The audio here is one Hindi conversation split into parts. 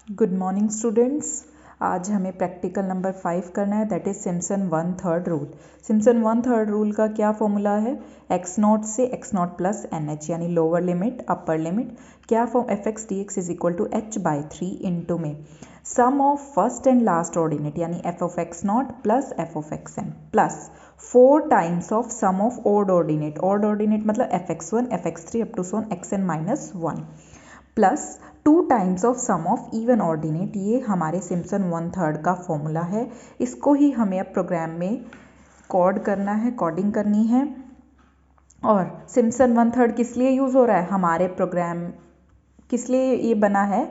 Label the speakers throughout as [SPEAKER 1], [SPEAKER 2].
[SPEAKER 1] Good morning students. आज हमें प्रैक्टिकल नंबर 5 करना है, that is Simpson 1/3 rule. Simpson 1/3 rule का क्या फॉर्मूला है? एक्स नॉट से x not plus n h, यानी लोअर लिमिट अपर लिमिट क्या form f x d x is equal to h by 3 into में sum of first and last ordinate यानी f of x not plus F of x N plus 4 times of sum of odd ordinate. Odd ordinate मतलब F x one F x three up to सोन X N minus one plus 2 times of sum of even ordinate. ये हमारे सिम्पसन 1/3 का फॉर्मूला है। इसको ही हमें अब प्रोग्राम में कोड करना है, कोडिंग करनी है। और सिम्पसन 1/3 किस लिए यूज़ हो रहा है? हमारे प्रोग्राम किस लिए ये बना है?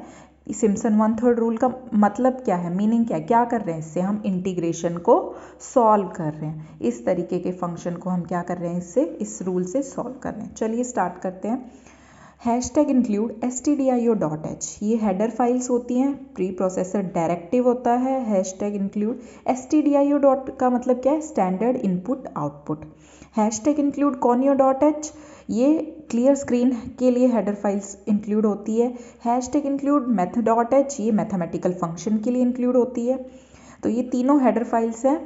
[SPEAKER 1] सिम्पसन 1/3 रूल का मतलब क्या है, मीनिंग क्या है, क्या कर रहे हैं इससे? हम इंटीग्रेशन को सॉल्व कर रहे हैं। इस तरीके के फंक्शन को हम क्या कर रहे हैं, इससे इस रूल से सॉल्व कर रहे हैं। चलिए स्टार्ट करते हैं। हैशटैग इंक्लूड stdio.h, ये हेडर फाइल्स होती हैं, प्री प्रोसेसर डायरेक्टिव होता है। हैशटैग इंक्लूड stdio डॉट का मतलब क्या है? Standard input output. Hashtag include conio.h, ये क्लियर स्क्रीन के लिए हेडर फाइल्स इंक्लूड होती है। हैशटैग इंक्लूड method.h, ये मैथमेटिकल फंक्शन के लिए इंक्लूड होती है। तो ये तीनों हेडर फाइल्स हैं।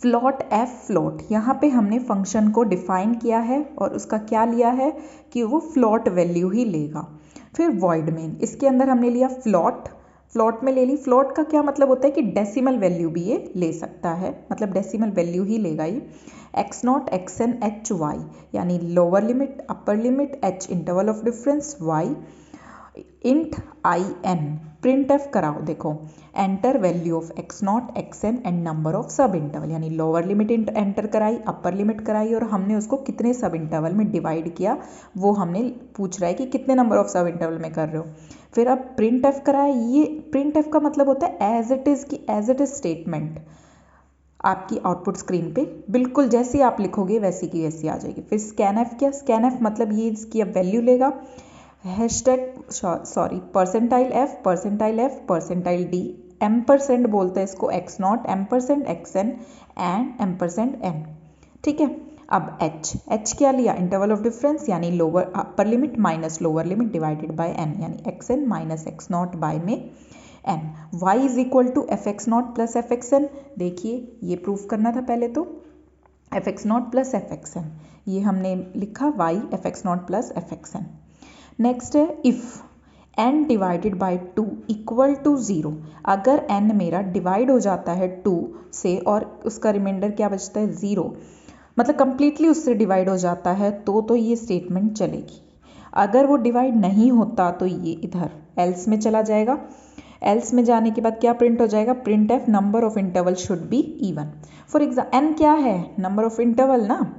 [SPEAKER 1] फ्लोट एफ फ्लोट, यहाँ पे हमने फंक्शन को डिफाइन किया है और उसका क्या लिया है कि वो फ्लोट वैल्यू ही लेगा। फिर वॉइड मेन, इसके अंदर हमने लिया फ्लोट, फ्लोट में ले ली। फ्लोट का क्या मतलब होता है कि डेसिमल वैल्यू भी ये ले सकता है, मतलब डेसिमल वैल्यू ही लेगा ये। X not x n h y, यानी lower limit upper limit h interval of difference y int i n. Print f कराओ, देखो enter value of x not x n and number of sub interval, यानी लोअर लिमिट एंटर कराई, अपर लिमिट कराई और हमने उसको कितने सब इंटरवल में डिवाइड किया वो हमने पूछ रहा है कि कितने नंबर ऑफ सब इंटरवल में कर रहे हो। फिर अब प्रिंट एफ कराया। ये प्रिंट एफ का मतलब होता है एज इट इज़ की एज इट इज स्टेटमेंट आपकी आउटपुट स्क्रीन पे बिल्कुल जैसी आप लिखोगे वैसी की वैसी आ जाएगी। फिर स्कैन एफ, क्या स्कैन एफ मतलब ये इसकी अब वैल्यू लेगा। Hashtag percentile f percentile d, ampersand बोलते हैं इसको, x not ampersand x n and ampersand n. ठीक है। अब एच क्या लिया? इंटरवल ऑफ डिफरेंस, यानी lower upper limit minus lower limit divided by n, यानी x N minus x not by में n. Y is equal to f x not plus F x N. देखिए ये प्रूफ करना था पहले, तो f x not plus F x n, ये हमने लिखा y f x not plus F x n. Next है if n divided by 2 equal to 0, अगर n मेरा डिवाइड हो जाता है 2 से और उसका रिमाइंडर क्या बचता है 0, मतलब कंप्लीटली उससे डिवाइड हो जाता है तो ये स्टेटमेंट चलेगी। अगर वो डिवाइड नहीं होता तो ये इधर एल्स में चला जाएगा। एल्स में जाने के बाद क्या प्रिंट हो जाएगा? Print F number of interval should be even. For example n क्या है? नंबर ऑफ इंटरवल ना।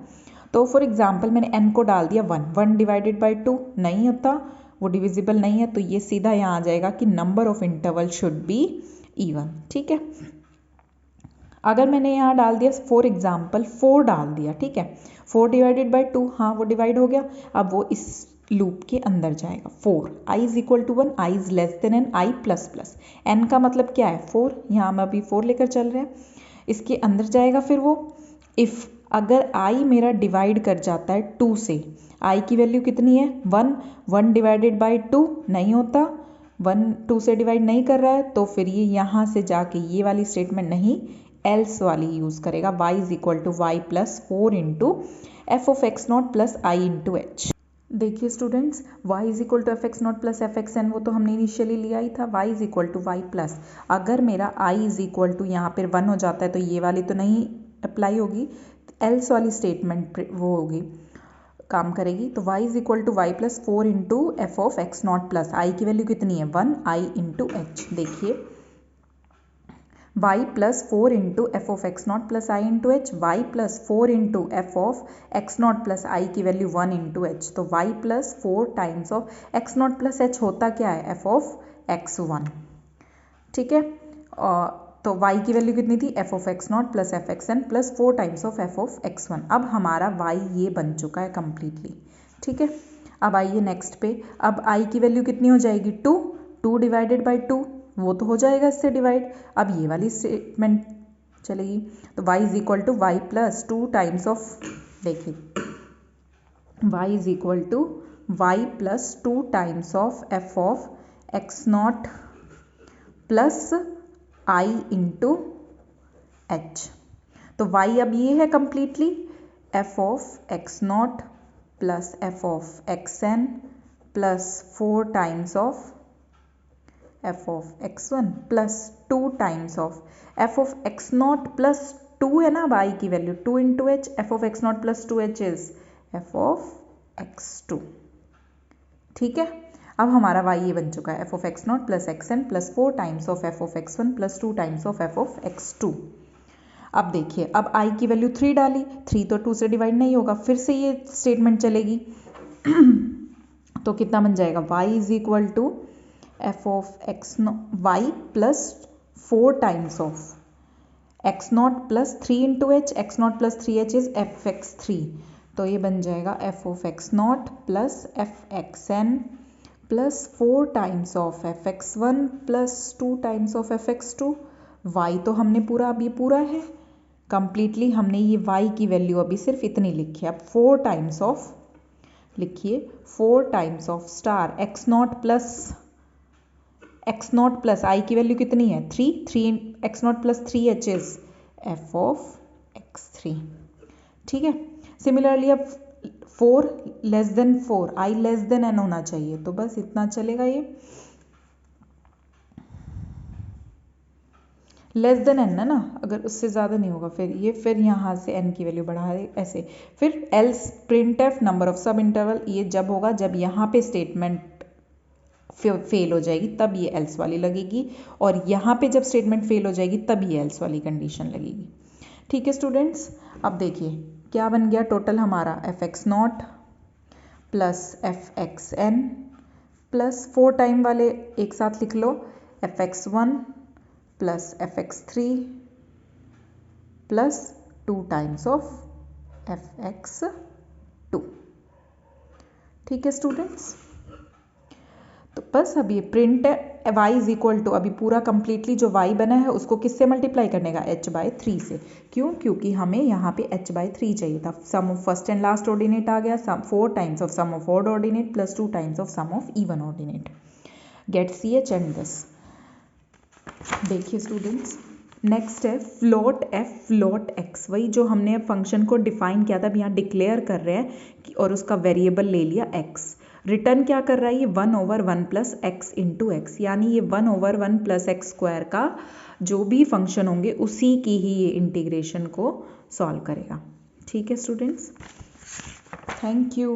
[SPEAKER 1] तो फॉर एग्जाम्पल मैंने n को डाल दिया 1 डिवाइडेड बाई 2 नहीं होता, वो डिविजिबल नहीं है, तो ये सीधा यहाँ आ जाएगा कि number of interval should be even. ठीक है। अगर मैंने यहाँ डाल दिया फॉर एग्जाम्पल 4 डाल दिया, ठीक है, 4 डिवाइडेड बाई 2, हाँ वो डिवाइड हो गया। अब वो इस लूप के अंदर जाएगा। 4 i is equal to 1, i is less than n, i plus plus n का मतलब क्या है? 4, यहाँ हम अभी 4 लेकर चल रहे हैं, इसके अंदर जाएगा। फिर वो इफ़ अगर i मेरा डिवाइड कर जाता है 2 से, i की वैल्यू कितनी है? 1 डिवाइडेड बाई 2 नहीं होता, 1 2 से डिवाइड नहीं कर रहा है, तो फिर ये यहाँ से जाके ये वाली स्टेटमेंट नहीं एल्स वाली यूज़ करेगा। y is equal to Y plus 4 into f of x not plus I into h. देखिए students, y is equal to f x not plus F x n वो तो हमने इनिशियली लिया ही था। y is equal to Y plus, अगर मेरा i इज इक्वल टू यहाँ पर 1 हो जाता है तो ये वाली तो नहीं अप्लाई होगी, एल्स वाली स्टेटमेंट वो होगी, काम करेगी। तो y is equal to Y plus 4 into f of x not plus i की वैल्यू कितनी है? 1 आई इंटू एच। देखिए y plus 4 into f of x not plus I into h, y plus 4 into f of x not plus i की वैल्यू 1 इंटू एच, तो y plus 4 times of x not plus h होता क्या है? F of x 1। ठीक है। तो y की वैल्यू कितनी थी? F of x not plus F x N plus 4 times of F of x 1। अब हमारा y ये बन चुका है कम्प्लीटली। ठीक है। अब आइए नेक्स्ट पे, अब i की वैल्यू कितनी हो जाएगी? 2 डिवाइडेड बाई 2 वो तो हो जाएगा इससे डिवाइड। अब ये वाली स्टेटमेंट चलेगी, तो y is equal to Y plus 2 times of, देखिए y is equal to Y plus 2 times of F of x not plus I into H. तो y अब ये है completely F of x not plus F of x N plus 4 times of F of X one plus 2 times of F of x not plus 2 है ना, अब आई की value 2 into H, F of x not plus 2h is F of X two. ठीक है, अब हमारा y ये बन चुका है F of x not plus X N plus 4 times of F of X one plus 2 times of F of X two. अब देखिए, अब i की वैल्यू 3 डाली, 3 तो 2 से डिवाइड नहीं होगा, फिर से ये स्टेटमेंट चलेगी तो कितना बन जाएगा, y is equal to F of X Y plus 4 times of x not plus 3 into H, X not plus 3h is F x three. तो ये बन जाएगा F of x not plus F x N plus 4 times of F x one plus 2 times of F x two. Y तो हमने पूरा, अब ये पूरा है कंप्लीटली, हमने ये y की वैल्यू अभी सिर्फ इतनी लिखी है। अब 4 टाइम्स ऑफ लिखिए, 4 times of star x not plus i की वैल्यू कितनी है 3 x not plus 3h is F of x three. ठीक है, सिमिलरली अब 4 less than 4, i less than n होना चाहिए, तो बस इतना चलेगा, ये लेस देन n है ना, अगर उससे ज़्यादा नहीं होगा फिर ये, फिर यहाँ से n की वैल्यू बढ़ा दे ऐसे। फिर else print F number of sub interval, ये जब होगा जब यहाँ पे स्टेटमेंट फेल हो जाएगी तब ये एल्स वाली लगेगी, और यहाँ पे जब स्टेटमेंट फेल हो जाएगी तब ये एल्स वाली कंडीशन लगेगी। ठीक है स्टूडेंट्स, अब देखिए क्या बन गया टोटल हमारा, f x not plus F x N plus 4 time वाले एक साथ लिख लो, f x one plus F x three plus 2 times of F x two. ठीक है स्टूडेंट्स, तो बस अब ये print y is equal to, अभी पूरा कंप्लीटली जो y बना है उसको किससे मल्टीप्लाई करने का, h/3 से। क्यों, क्योंकि हमें यहाँ पे h/3 चाहिए था। Sum of first and last ordinate आ गया, 4 times of sum of odd ordinate plus 2 times of sum of even ordinate, get ch and this. देखिए स्टूडेंट्स, नेक्स्ट है फ्लोट f फ्लोट x, वही जो हमने फंक्शन को डिफाइन किया था, अब यहाँ डिक्लेयर कर रहे हैं और उसका वेरिएबल ले लिया x। रिटर्न क्या कर रहा है, ये 1/1 प्लस एक्स इंटू एक्स, यानी ये 1/1 प्लस एक्स स्क्वायर का जो भी फंक्शन होंगे उसी की ही ये इंटीग्रेशन को सॉल्व करेगा। ठीक है स्टूडेंट्स, थैंक यू।